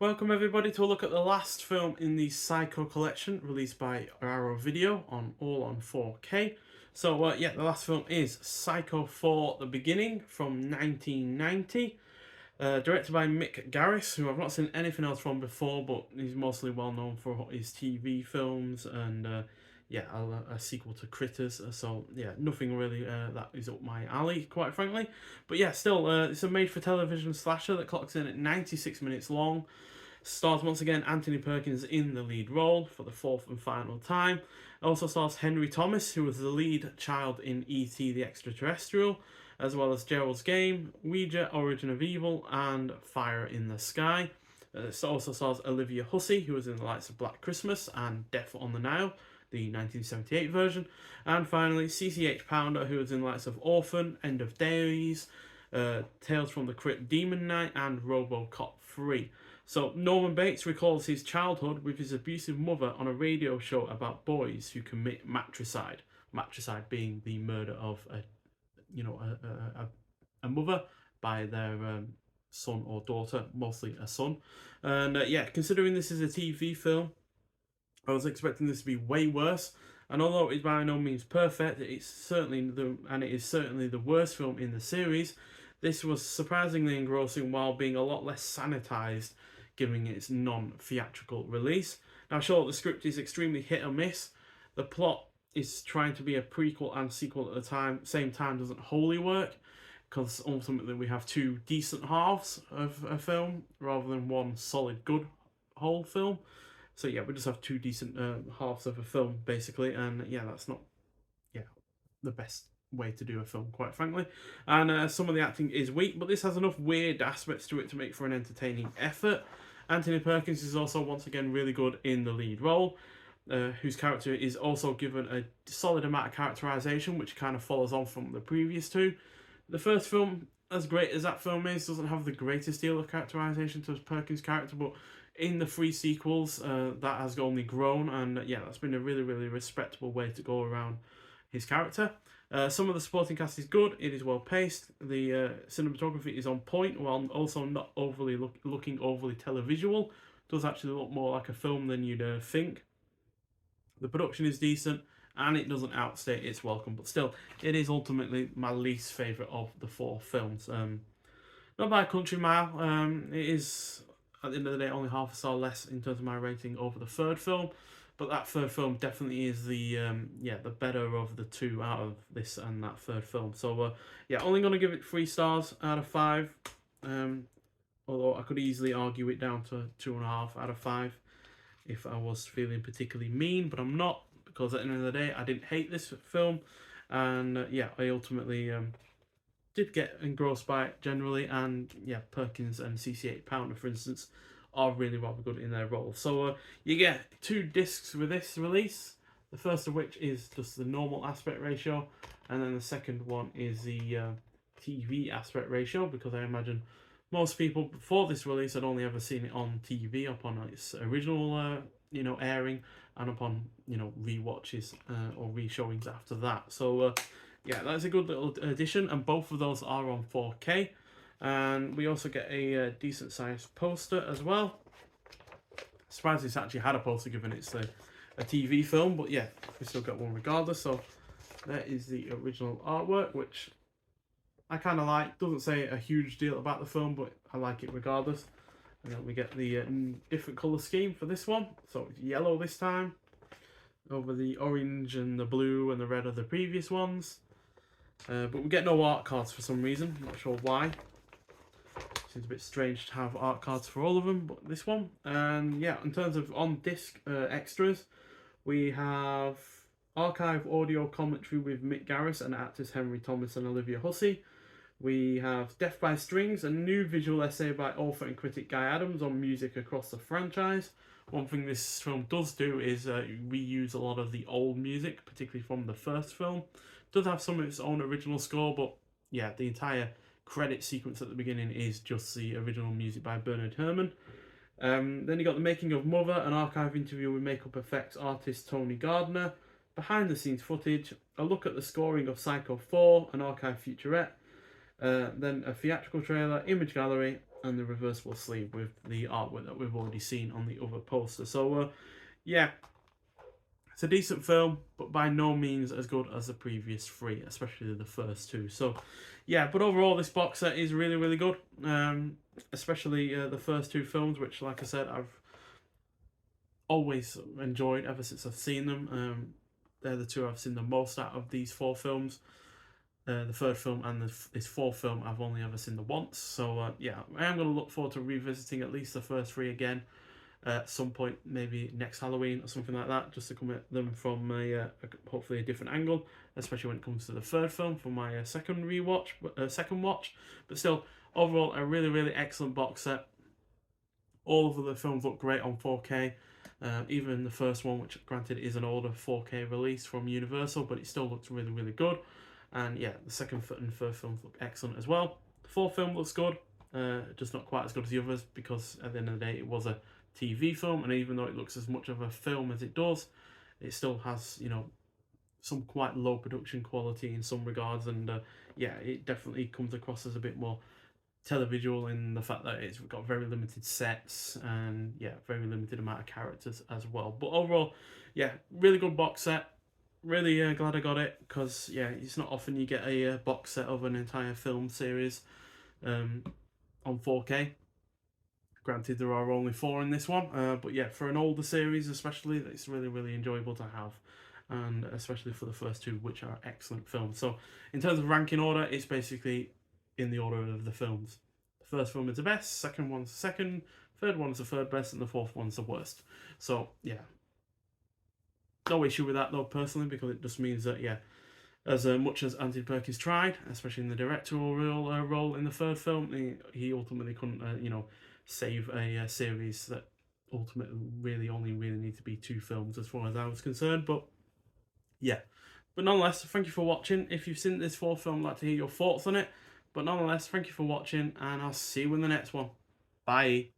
Welcome everybody to a look at the last film in the Psycho collection released by Arrow Video on 4K. So yeah, the last film is Psycho 4: The Beginning from 1990. Directed by Mick Garris, who I've not seen anything else from before, but he's mostly well known for his TV films and yeah, a sequel to Critters. So yeah, nothing really that is up my alley, quite frankly. But yeah, still, it's a made-for-television slasher that clocks in at 96 minutes long. Stars once again Anthony Perkins in the lead role for the fourth and final time. It also stars Henry Thomas, who was the lead child in E.T. the Extraterrestrial, as well as Gerald's Game, Ouija, Origin of Evil, and Fire in the Sky. It also stars Olivia Hussey, who was in The Lights of Black Christmas and Death on the Nile, the 1978 version. And finally, CCH Pounder, who was in The Lights of Orphan, End of Days, Tales from the Crypt Demon Knight, and RoboCop 3. So Norman Bates recalls his childhood with his abusive mother on a radio show about boys who commit matricide. Matricide being the murder of a mother by their son or daughter, mostly a son. And yeah, considering this is a TV film, I was expecting this to be way worse. And although it's by no means perfect, it is certainly the worst film in the series. This was surprisingly engrossing while being a lot less sanitized, giving its non-theatrical release. Now, sure, the script is extremely hit or miss. The plot is trying to be a prequel and sequel at the same time doesn't wholly work, because ultimately we have two decent halves of a film rather than one solid good whole film. So yeah, we just have two decent halves of a film basically, and yeah, that's not the best way to do a film, quite frankly. And some of the acting is weak, but this has enough weird aspects to it to make for an entertaining effort. Anthony Perkins is also once again really good in the lead role, whose character is also given a solid amount of characterization, which kind of follows on from the previous two. The first film, as great as that film is, doesn't have the greatest deal of characterization to Perkins' character, but in the three sequels, that has only grown, and yeah, that's been a really, really respectable way to go around his character. Some of the supporting cast is good. It is well paced. The cinematography is on point, while also not overly looking overly televisual. It does actually look more like a film than you'd think. The production is decent, and it doesn't outstate its welcome. But still, it is ultimately my least favourite of the four films. Not by a country mile. It is, at the end of the day, only half a star less in terms of my rating over the third film. But that third film definitely is the better of the two out of this and that third film. So yeah, only going to give it 3 stars out of 5. Although I could easily argue it down to 2.5 out of 5 if I was feeling particularly mean, but I'm not, because at the end of the day, I didn't hate this film, and yeah, I ultimately did get engrossed by it generally, and yeah, Perkins and CC8 Pounder, for instance, are really rather good in their roles. So you get 2 discs with this release. The first of which is just the normal aspect ratio, and then the second one is the TV aspect ratio, because I imagine most people before this release had only ever seen it on TV upon its original airing, and upon rewatches or reshowings after that. So yeah, that's a good little addition, and both of those are on 4K. And we also get a decent sized poster as well. Surprised it's actually had a poster given it's a TV film, but yeah, we still got one regardless. So that is the original artwork, which I kind of like. Doesn't say a huge deal about the film, but I like it regardless. And then we get the different colour scheme for this one. So it's yellow this time, over the orange and the blue and the red of the previous ones. But we get no art cards for some reason, not sure why. Seems a bit strange to have art cards for all of them, but this one. And yeah, in terms of on-disc extras, we have archive audio commentary with Mick Garris and actors Henry Thomas and Olivia Hussey. We have Death by Strings, a new visual essay by author and critic Guy Adams on music across the franchise. One thing this film does do is reuse a lot of the old music, particularly from the first film. It does have some of its own original score, but yeah, the entire credit sequence at the beginning is just the original music by Bernard Herrmann. Then you got The Making of Mother, an archive interview with makeup effects artist Tony Gardner, behind the scenes footage, a look at the scoring of Psycho 4, an archive featurette, then a theatrical trailer, image gallery, and the reversible sleeve with the artwork that we've already seen on the other poster. So yeah, it's a decent film, but by no means as good as the previous three, especially the first two. So yeah, but overall this box set is really, really good, especially the first two films, which, like I said, I've always enjoyed ever since I've seen them. They're the two I've seen the most out of these four films. The third film and this fourth film I've only ever seen the once. So yeah, I am going to look forward to revisiting at least the first three again at some point, maybe next Halloween or something like that, just to come at them from hopefully a different angle, especially when it comes to the third film for my second watch. But still, overall, a really, really excellent box set. All of the films look great on 4K. Even the first one, which granted is an older 4K release from Universal, but it still looks really, really good. And yeah, the second and third films look excellent as well. The fourth film looks good, just not quite as good as the others, because at the end of the day it was a TV film, and even though it looks as much of a film as it does, it still has, you know, some quite low production quality in some regards, and yeah, it definitely comes across as a bit more televisual in the fact that it's got very limited sets and yeah, very limited amount of characters as well. But overall, yeah, really good box set. Really glad I got it, because yeah, it's not often you get a box set of an entire film series on 4K. Granted, there are only 4 in this one, but yeah, for an older series especially, it's really, really enjoyable to have, and especially for the first two, which are excellent films. So in terms of ranking order, it's basically in the order of the films. The first film is the best, second one's the second, third one's the third best, and the fourth one's the worst. So yeah, no issue with that though personally, because it just means that yeah, as much as Anthony Perkins tried, especially in the directorial role in the third film, he ultimately couldn't save a series that ultimately really only really need to be 2 films as far as I was concerned. But yeah, but nonetheless, thank you for watching. If you've seen this fourth film, I'd like to hear your thoughts on it. But nonetheless, thank you for watching, and I'll see you in the next one. Bye.